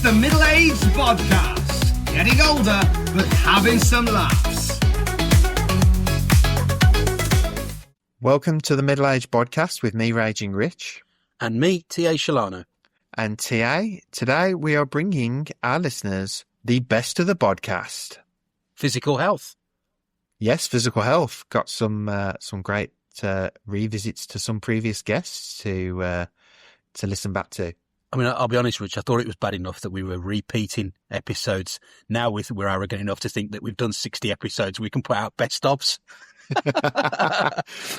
It's the Middle-Aged Bodcast. Getting older, but having some laughs. Welcome to the Middle-Aged Bodcast with me, Raging Rich. And me, T.A. Shalano. And T.A., today we are bringing our listeners the best of the podcast. Physical health. Yes, physical health. Got some great revisits to some previous guests to listen back to. I mean, I'll be honest, Rich, I thought it was bad enough that we were repeating episodes. Now we're arrogant enough to think that we've done 60 episodes. We can put out best ofs.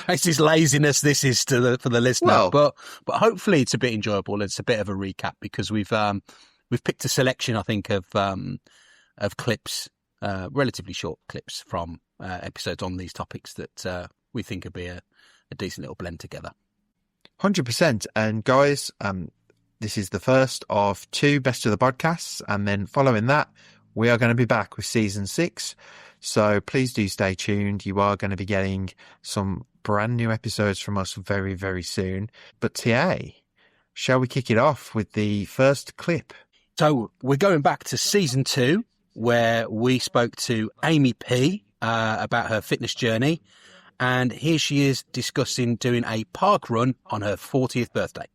This is laziness. This is for the listener, well, but hopefully it's a bit enjoyable. It's a bit of a recap because we've picked a selection, I think, of clips, relatively short clips from episodes on these topics that we think would be a decent little blend together. 100%. And guys, this is the first of two best of the podcasts, and then following that, we are going to be back with season 6. So please do stay tuned. You are going to be getting some brand new episodes from us very, very soon. But TA, shall we kick it off with the first clip? So we're going back to season 2, where we spoke to Amy P about her fitness journey. And here she is discussing doing a park run on her 40th birthday.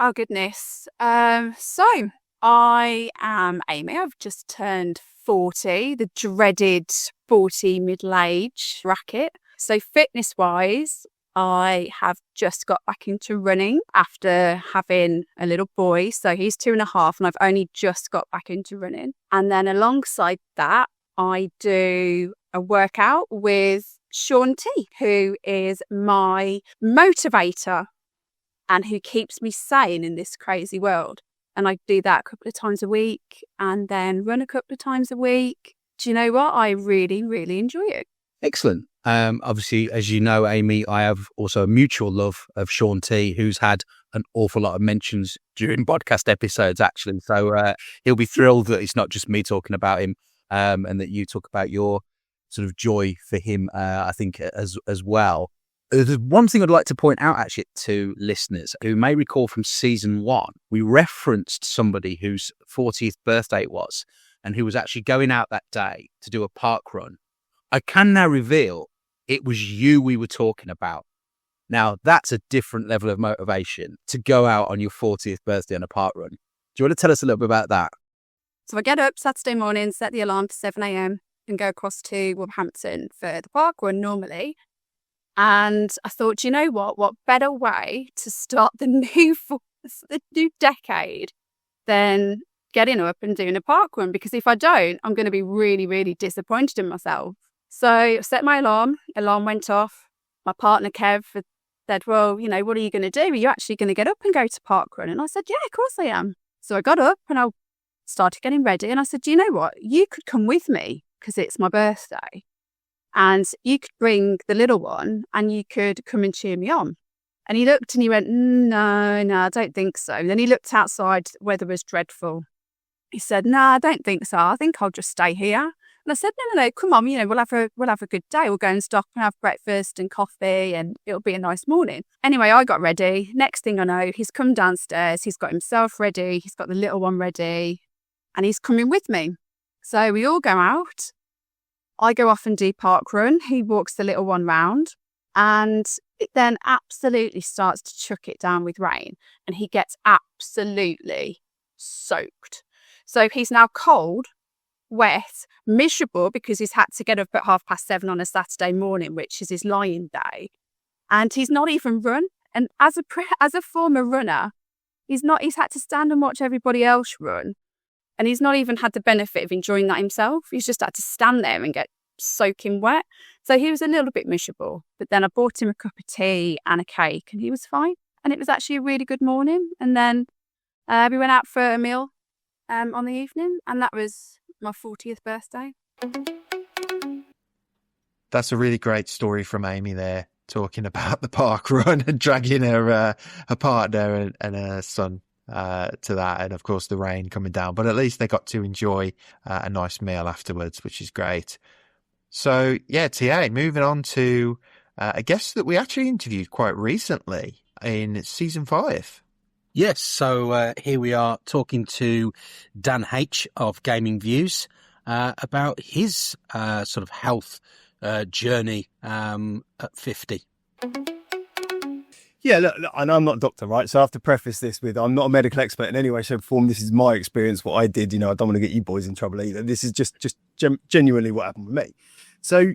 Oh, goodness. So I am Amy. I've just turned 40, the dreaded 40 middle-age bracket. So fitness-wise, I have just got back into running after having a little boy. So he's 2.5 and I've only just got back into running. And then alongside that, I do a workout with Shaun T, who is my motivator and who keeps me sane in this crazy world. And I do that a couple of times a week and then run a couple of times a week. Do you know what? I really, really enjoy it. Excellent. Obviously, as you know, Amy, I have also a mutual love of Shaun T, who's had an awful lot of mentions during podcast episodes, actually. So he'll be thrilled that it's not just me talking about him and that you talk about your sort of joy for him, I think, as well. There's one thing I'd like to point out, actually, to listeners who may recall from season 1, we referenced somebody whose 40th birthday it was and who was actually going out that day to do a park run. I can now reveal it was you we were talking about. Now, that's a different level of motivation to go out on your 40th birthday on a park run. Do you want to tell us a little bit about that? So I get up Saturday morning, set the alarm for 7 a.m. and go across to Wolverhampton for the park run normally. And I thought, you know what better way to start the new decade than getting up and doing a park run? Because if I don't, I'm going to be really, really disappointed in myself. So I set my alarm went off. My partner, Kev, said, well, you know, what are you going to do? Are you actually going to get up and go to park run? And I said, yeah, of course I am. So I got up and I started getting ready. And I said, you know what? You could come with me because it's my birthday. And you could bring the little one and you could come and cheer me on. And he looked and he went, no, I don't think so. And then he looked outside, the weather was dreadful. He said, no, I don't think so. I think I'll just stay here. And I said, no, come on, you know, we'll have a good day. We'll go and stop and have breakfast and coffee and it'll be a nice morning. Anyway, I got ready. Next thing I know, he's come downstairs. He's got himself ready. He's got the little one ready and he's coming with me. So we all go out. I go off and do park run. He walks the little one round and it then absolutely starts to chuck it down with rain and he gets absolutely soaked. So he's now cold, wet, miserable because he's had to get up at 7:30 on a Saturday morning, which is his lying day. And he's not even run. And as a former runner, he's had to stand and watch everybody else run. And he's not even had the benefit of enjoying that himself. He's just had to stand there and get soaking wet. So he was a little bit miserable. But then I bought him a cup of tea and a cake and he was fine. And it was actually a really good morning. And then we went out for a meal on the evening. And that was my 40th birthday. That's a really great story from Amy there, talking about the park run and dragging her partner and her son to that, and of course the rain coming down, but at least they got to enjoy a nice meal afterwards, which is great. So yeah, TA, moving on to a guest that we actually interviewed quite recently in season 5. Yes, so here we are talking to Dan H of Gaming Views about his sort of health journey at 50. Yeah, look, and I'm not a doctor, right? So I have to preface this with I'm not a medical expert in any way, shape, or form. This is my experience, what I did. I don't want to get you boys in trouble either. This is just genuinely what happened with me. So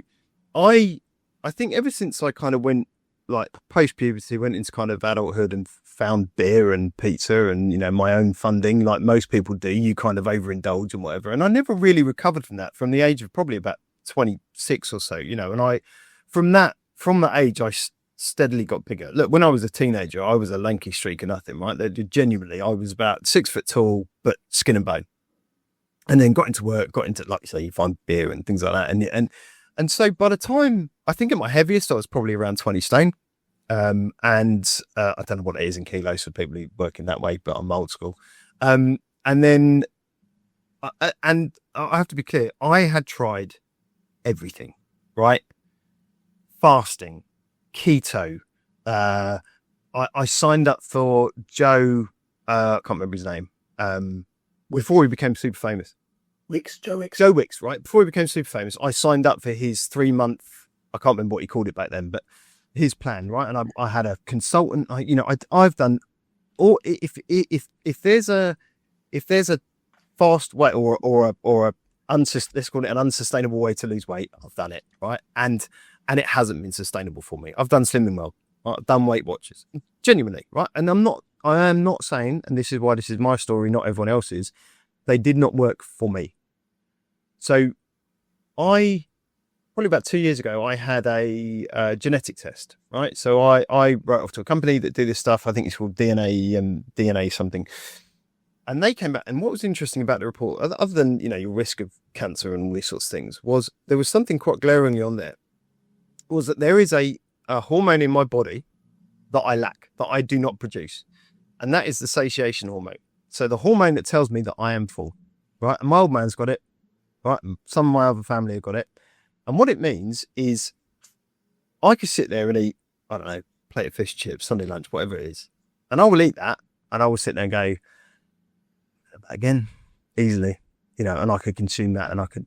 I think ever since I kind of went like post-puberty, went into kind of adulthood and found beer and pizza and, my own funding, like most people do, you kind of overindulge and whatever. And I never really recovered from that from the age of probably about 26 or so, and from that age, I steadily got bigger. Look, when I was a teenager, I was a lanky streak of nothing, right? Genuinely, I was about 6 foot tall, but skin and bone. And then got into work, like you say, you find beer and things like that. And so by the time, I think at my heaviest, I was probably around 20 stone. I don't know what it is in kilos for people who work in that way, but I'm old school. And then, and I have to be clear, I had tried everything, right? Fasting, keto. I signed up for Joe, I can't remember his name, before he became super famous. Joe Wicks, right? Before he became super famous, I signed up for his 3-month, I can't remember what he called it back then, but his plan, right? And I had a consultant. I've done all. If there's a fast way or a let's call it an unsustainable way to lose weight, I've done it, right? And it hasn't been sustainable for me. I've done Slimming World, right? I've done Weight Watchers, genuinely, right? And I am not saying, and this is why this is my story, not everyone else's. They did not work for me. So probably about 2 years ago, I had a genetic test, right? So I wrote off to a company that do this stuff. I think it's called DNA something. And they came back, and what was interesting about the report, other than, your risk of cancer and all these sorts of things, was there was something quite glaringly on there, was that there is a hormone in my body that I lack, that I do not produce. And that is the satiation hormone. So the hormone that tells me that I am full, right? And my old man's got it, right? And some of my other family have got it. And what it means is I could sit there and eat, I don't know, plate of fish chips, Sunday lunch, whatever it is. And I will eat that. And I will sit there and go, again, easily, and I could consume that and I could,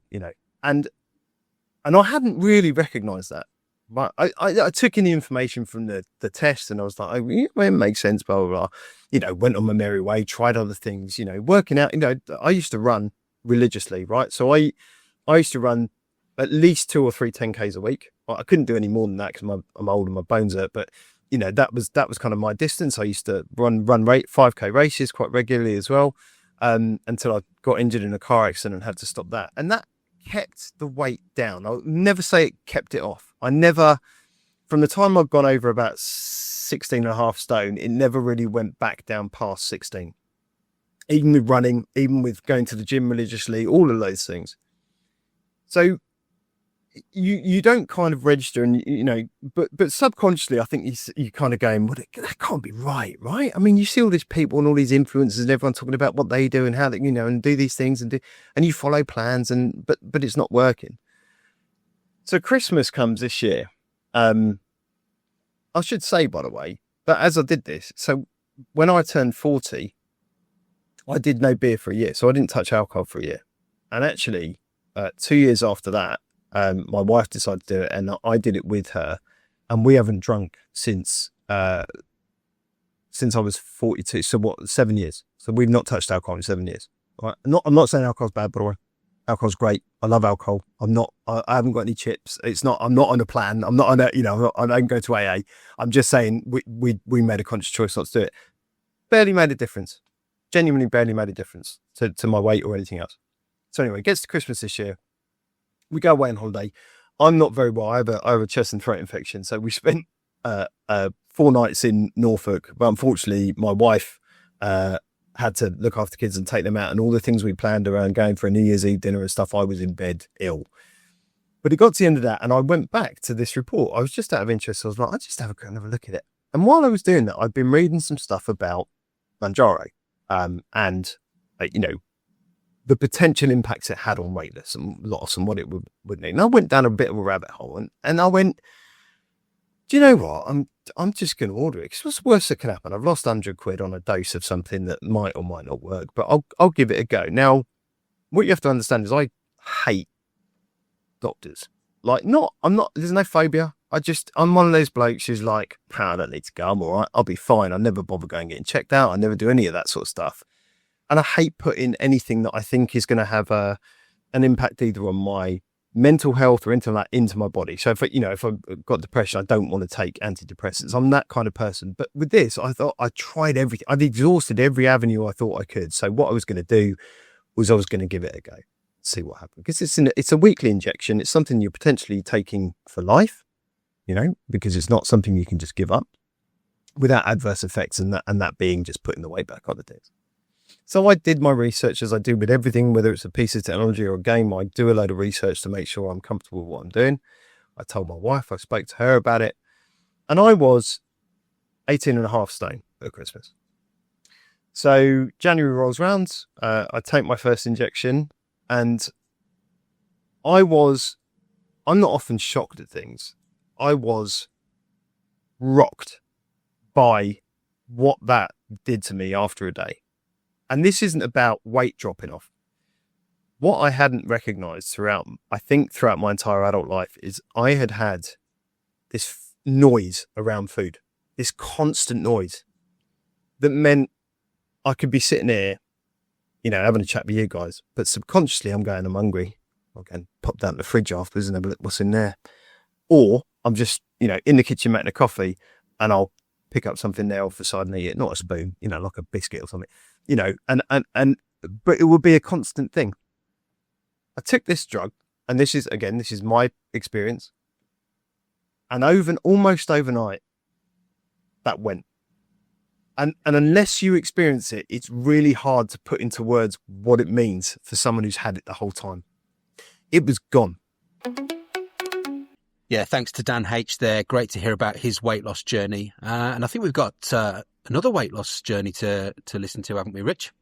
and I hadn't really recognized that. But I took in the information from the test and I was like, it makes sense, blah, blah, blah. Went on my merry way, tried other things, working out, I used to run religiously, right? So I used to run at least 2 or 3 10Ks a week. I couldn't do any more than that because I'm old and my bones hurt. But that was kind of my distance. I used to run 5K races quite regularly as well, until I got injured in a car accident and had to stop that. And that kept the weight down. I'll never say it kept it off. I never, from the time I've gone over about 16 and a half stone, it never really went back down past 16. Even with running, even with going to the gym religiously, all of those things. So you don't kind of register, and but subconsciously, I think you kind of going, well, that can't be right? I mean, you see all these people and all these influencers and everyone talking about what they do and how they, and do these things and you follow plans but it's not working. So Christmas comes this year. I should say, by the way, that as I did this, so when I turned 40, I did no beer for a year, so I didn't touch alcohol for a year, and actually, 2 years after that. My wife decided to do it and I did it with her, and we haven't drunk since I was 42. So 7 years. So we've not touched alcohol in 7 years. Right? I'm not saying alcohol's bad, by the way. Alcohol's great. I love alcohol. I haven't got any chips. I'm not on a plan. I'm not on a, I don't go to AA. I'm just saying we made a conscious choice not to do it. Barely made a difference. Genuinely barely made a difference to my weight or anything else. So anyway, it gets to Christmas this year. We go away on holiday. I'm not very well. I have a chest and throat infection. So we spent 4 nights in Norfolk. But unfortunately, my wife had to look after kids and take them out. And all the things we planned around going for a New Year's Eve dinner and stuff, I was in bed ill. But it got to the end of that and I went back to this report. I was just out of interest. I was like, I'll just have a look at it. And while I was doing that, I'd been reading some stuff about Manjaro and the potential impacts it had on weight loss and what it would need. And I went down a bit of a rabbit hole and I went, do you know what? I'm just going to order it. 'Cause what's the worst that can happen? I've lost £100 on a dose of something that might or might not work, but I'll give it a go. Now, what you have to understand is I hate doctors. Like, there's no phobia. I'm one of those blokes who's like, I don't need to go. I'm all right. I'll be fine. I never bother going getting checked out. I never do any of that sort of stuff. And I hate putting anything that I think is going to have an impact either on my mental health or into my body. So if I've got depression, I don't want to take antidepressants. I'm that kind of person. But with this, I thought I tried everything. I've exhausted every avenue I thought I could. So what I was going to do was I was going to give it a go, see what happened. Because it's a weekly injection. It's something you're potentially taking for life, because it's not something you can just give up without adverse effects and that being just putting the weight back on the disc. So I did my research as I do with everything, whether it's a piece of technology or a game. I do a load of research to make sure I'm comfortable with what I'm doing. I told my wife, I spoke to her about it, and I was 18.5 stone at Christmas. So January rolls around, I take my first injection, and I'm not often shocked at things. I was rocked by what that did to me after a day. And this isn't about weight dropping off. What I hadn't recognized throughout my entire adult life is I had this noise around food, this constant noise that meant I could be sitting here, having a chat with you guys, but subconsciously I'm hungry. I'll go and pop down to the fridge afterwards and have a look what's in there. Or I'm just, in the kitchen making a coffee and I'll pick up something there off the side and eat it, not a spoon, like a biscuit or something, but it would be a constant thing. I took this drug, and this is my experience. And almost overnight, that went. And unless you experience it, it's really hard to put into words what it means for someone who's had it the whole time. It was gone. Yeah, thanks to Dan H there. Great to hear about his weight loss journey. And I think we've got another weight loss journey to listen to, haven't we, Rich?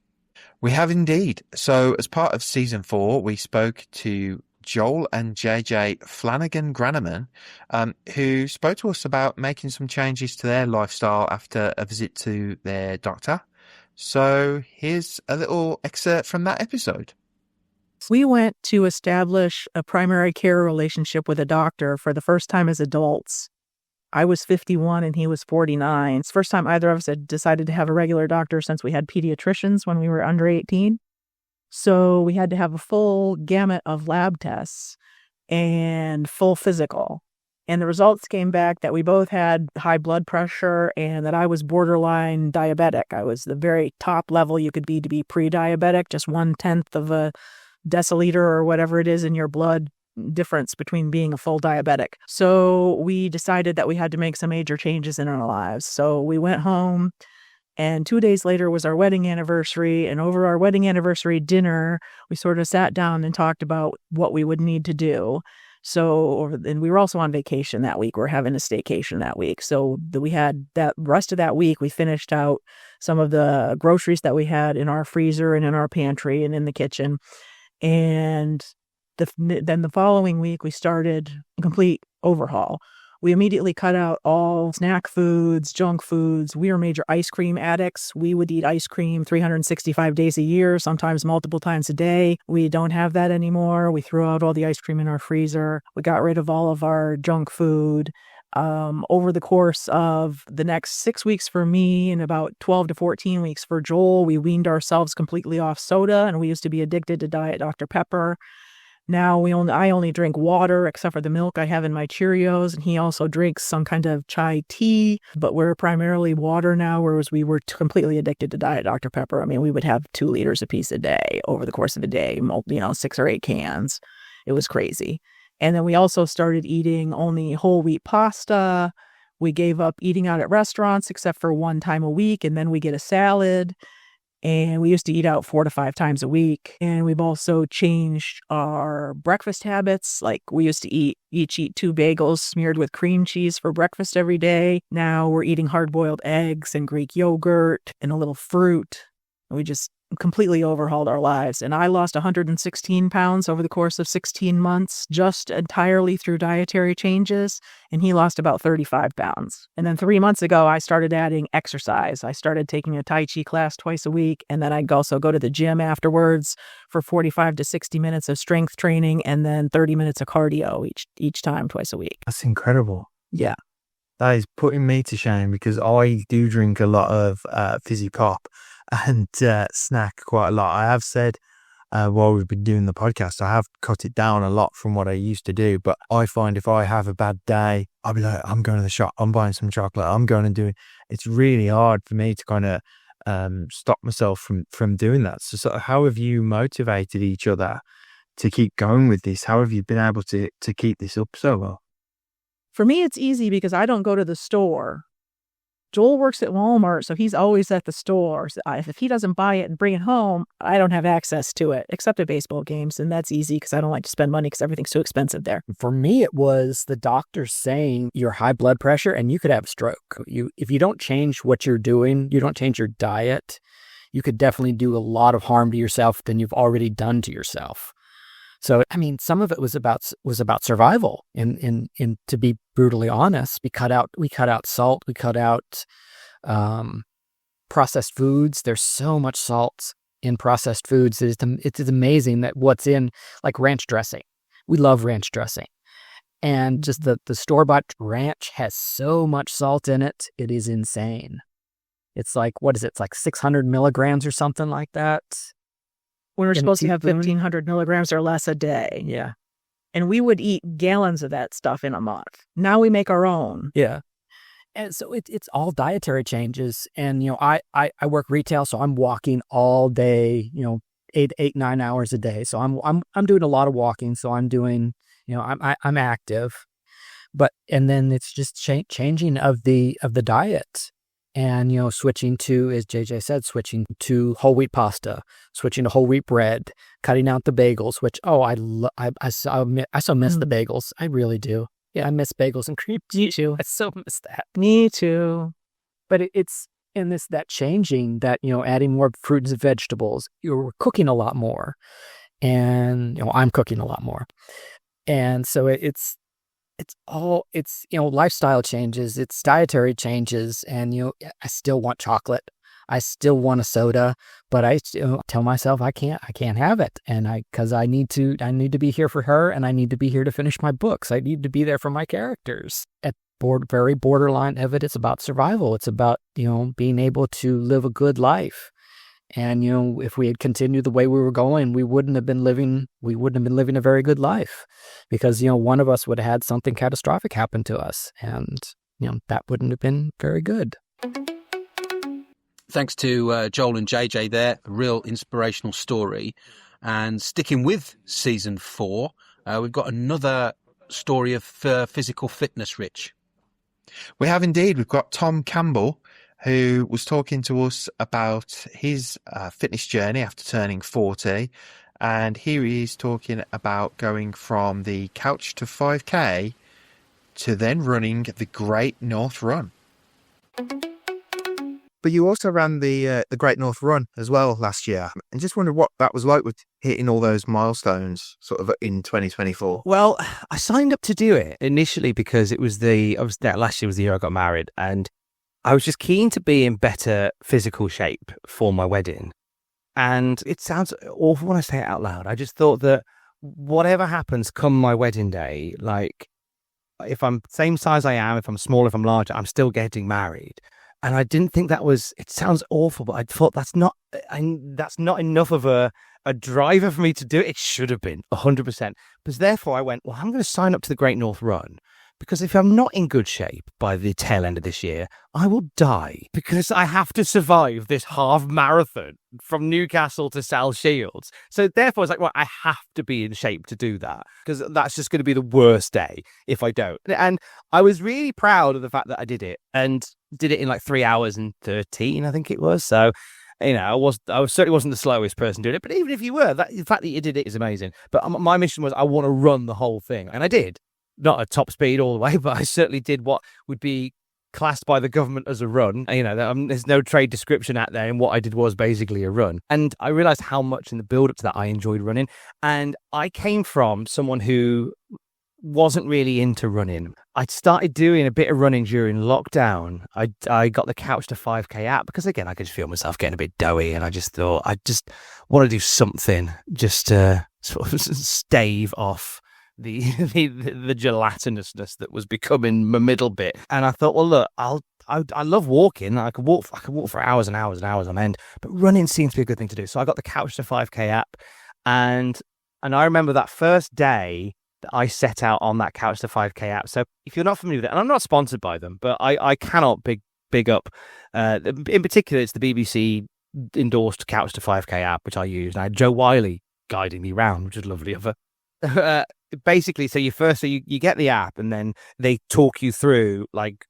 We have indeed. So as part of season 4, we spoke to Joel and JJ Flanagan-Granneman, who spoke to us about making some changes to their lifestyle after a visit to their doctor. So here's a little excerpt from that episode. We went to establish a primary care relationship with a doctor for the first time as adults. I was 51 and he was 49. It's the first time either of us had decided to have a regular doctor since we had pediatricians when we were under 18. So we had to have a full gamut of lab tests and full physical. And the results came back that we both had high blood pressure and that I was borderline diabetic. I was the very top level you could be to be pre-diabetic, just 1/10 of a deciliter or whatever it is in your blood difference between being a full diabetic. So we decided that we had to make some major changes in our lives. So we went home, and 2 days later was our wedding anniversary. And over our wedding anniversary dinner, we sort of sat down and talked about what we would need to do. And we were also on vacation that week. We're having a staycation that week. So we had that rest of that week, we finished out some of the groceries that we had in our freezer and in our pantry and in the kitchen. And then the following week, we started a complete overhaul. We immediately cut out all snack foods, junk foods. We are major ice cream addicts. We would eat ice cream 365 days a year, sometimes multiple times a day. We don't have that anymore. We threw out all the ice cream in our freezer. We got rid of all of our junk food. Over the course of the next 6 weeks for me and about 12 to 14 weeks for Joel, we weaned ourselves completely off soda, and we used to be addicted to Diet Dr. Pepper. Now I only drink water except for the milk I have in my Cheerios, and he also drinks some kind of chai tea, but we're primarily water now, whereas we were completely addicted to Diet Dr. Pepper. I mean, we would have 2 liters apiece a day over the course of a day, 6 or 8 cans. It was crazy. And then we also started eating only whole wheat pasta. We gave up eating out at restaurants except for 1 time a week, and then we get a salad. And we used to eat out 4 to 5 times a week. And we've also changed our breakfast habits. Like we used to each eat 2 bagels smeared with cream cheese for breakfast every day. Now we're eating hard-boiled eggs and Greek yogurt and a little fruit. We just completely overhauled our lives. And I lost 116 pounds over the course of 16 months, just entirely through dietary changes. And he lost about 35 pounds. And then 3 months ago, I started adding exercise. I started taking a Tai Chi class twice a week. And then I'd also go to the gym afterwards for 45 to 60 minutes of strength training and then 30 minutes of cardio each time, twice a week. That's incredible. Yeah. That is putting me to shame because I do drink a lot of fizzy pop and snack quite a lot. I have said while we've been doing the podcast, I have cut it down a lot from what I used to do. But I find if I have a bad day, I'll be like, I'm going to the shop, I'm buying some chocolate, I'm going and doing. It's really hard for me to kind of stop myself from doing that. So sort of how have you motivated each other to keep going with this? How have you been able to keep this up so well? For me, it's easy because I don't go to the store. Joel works at Walmart, so he's always at the store. So if he doesn't buy it and bring it home, I don't have access to it, except at baseball games. And that's easy because I don't like to spend money because everything's so expensive there. For me, it was the doctor saying you're high blood pressure and you could have a stroke. If you don't change what you're doing, you don't change your diet, you could definitely do a lot of harm to yourself than you've already done to yourself. So, I mean, some of it was about survival. And to be brutally honest, we cut out salt, we cut out processed foods. There's so much salt in processed foods. It's amazing that what's in, like ranch dressing. We love ranch dressing. And just the store-bought ranch has so much salt in it. It is insane. It's like, what is it? It's like 600 milligrams or something like that. We were supposed to have 1,500 milligrams or less a day. Yeah. And we would eat gallons of that stuff in a month. Now we make our own. Yeah. And so it's all dietary changes. And, I work retail, so I'm walking all day, 9 hours a day. So I'm doing a lot of walking. So I'm doing, I'm active. And then it's just changing of the diet. And, switching to, as JJ said, switching to whole wheat pasta, switching to whole wheat bread, cutting out the bagels, which, I so miss the bagels. I really do. Yeah, I miss bagels and cream cheese. I so miss that. Me too. But it's in that changing that, adding more fruits and vegetables. You're cooking a lot more. And, I'm cooking a lot more. And so it's lifestyle changes, it's dietary changes, and, I still want chocolate. I still want a soda, but I tell myself I can't have it. And because I need to be here for her, and I need to be here to finish my books. I need to be there for my characters. Very borderline of it. It's about survival. It's about, being able to live a good life. And, if we had continued the way we were going, we wouldn't have been living a very good life because, one of us would have had something catastrophic happen to us. And, that wouldn't have been very good. Thanks to Joel and JJ there. A real inspirational story. And sticking with season 4, we've got another story of physical fitness, Rich. We have indeed. We've got Tom Campbell, who was talking to us about his fitness journey after turning 40. And here he is talking about going from the couch to 5K to then running the Great North Run. But you also ran the Great North Run as well last year. And just wondered what that was like with hitting all those milestones sort of in 2024. Well, I signed up to do it initially because it was last year was the year I got married. And I was just keen to be in better physical shape for my wedding. And it sounds awful when I say it out loud. I just thought that whatever happens come my wedding day, like if I'm same size I am, if I'm small, if I'm larger, I'm still getting married. And I didn't think it sounds awful, but I thought that's not enough of a driver for me to do it. It should have been 100%. But therefore I went, well, I'm going to sign up to the Great North Run. Because if I'm not in good shape by the tail end of this year, I will die because I have to survive this half marathon from Newcastle to South Shields. So therefore, it's like, well, I have to be in shape to do that because that's just going to be the worst day if I don't. And I was really proud of the fact that I did it and did it in like 3 hours and 13, I think it was. So, I certainly wasn't the slowest person doing it, but even if you were, the fact that you did it is amazing. But my mission was I want to run the whole thing, and I did. Not at top speed all the way, but I certainly did what would be classed by the government as a run. You know, there's no trade description out there, and what I did was basically a run. And I realized how much in the build up to that I enjoyed running. And I came from someone who wasn't really into running. I started doing a bit of running during lockdown. I got the Couch to 5K app because, again, I could feel myself getting a bit doughy, and I just thought I just want to do something just to sort of stave off the gelatinousness that was becoming my middle bit. And I thought, well, look, I love walking. I could walk for hours and hours and hours on end, but running seems to be a good thing to do. So I got the Couch to 5K app, and I remember that first day that I set out on that Couch to 5K app. So if you're not familiar with it, and I'm not sponsored by them, but I cannot big up. In particular, it's the BBC endorsed Couch to 5K app, which I use. And I had Joe Wiley guiding me around, which is lovely of her. Basically, so you get the app, and then they talk you through like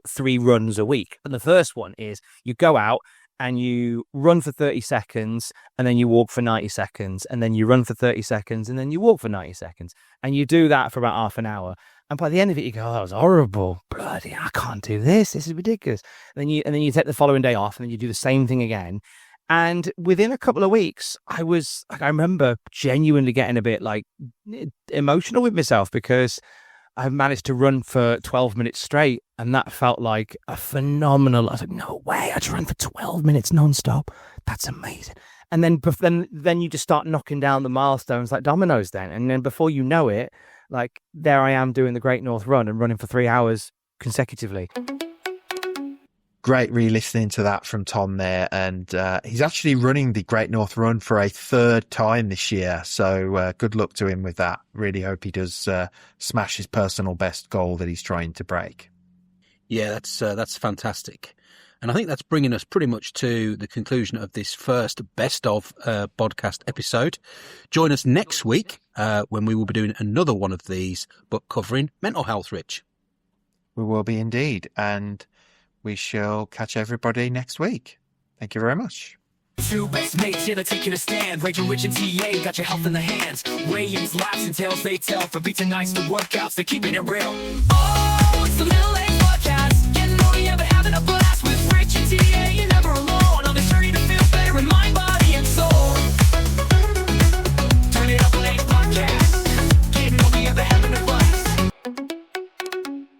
3 runs a week. And the first one is you go out and you run for 30 seconds, and then you walk for 90 seconds, and then you run for 30 seconds, and then you walk for 90 seconds. And you do that for about half an hour. And by the end of it, you go, oh, that was horrible. Bloody, I can't do this. This is ridiculous. And then you take the following day off, and then you do the same thing again. And within a couple of weeks, I remember genuinely getting a bit like emotional with myself, because I managed to run for 12 minutes straight, and that felt like a phenomenal. I was like, no way, I just ran for 12 minutes nonstop. That's amazing. And then you just start knocking down the milestones like dominoes then. And then before you know it, like there I am doing the Great North Run and running for 3 hours consecutively. Great re-listening to that from Tom there. And he's actually running the Great North Run for a 3rd time this year. So good luck to him with that. Really hope he does smash his personal best goal that he's trying to break. Yeah, that's fantastic. And I think that's bringing us pretty much to the conclusion of this first Best of podcast episode. Join us next week when we will be doing another one of these, but covering mental health, Rich. We will be indeed. And we shall catch everybody next week. Thank you very much. Two best mates, yeah, they're taking a stand. Rachel, Rich, and TA got your health in the hands. Williams, laughs, and tales they tell. For beats and nights, the workouts, they're keeping it real. Oh, it's the middle age.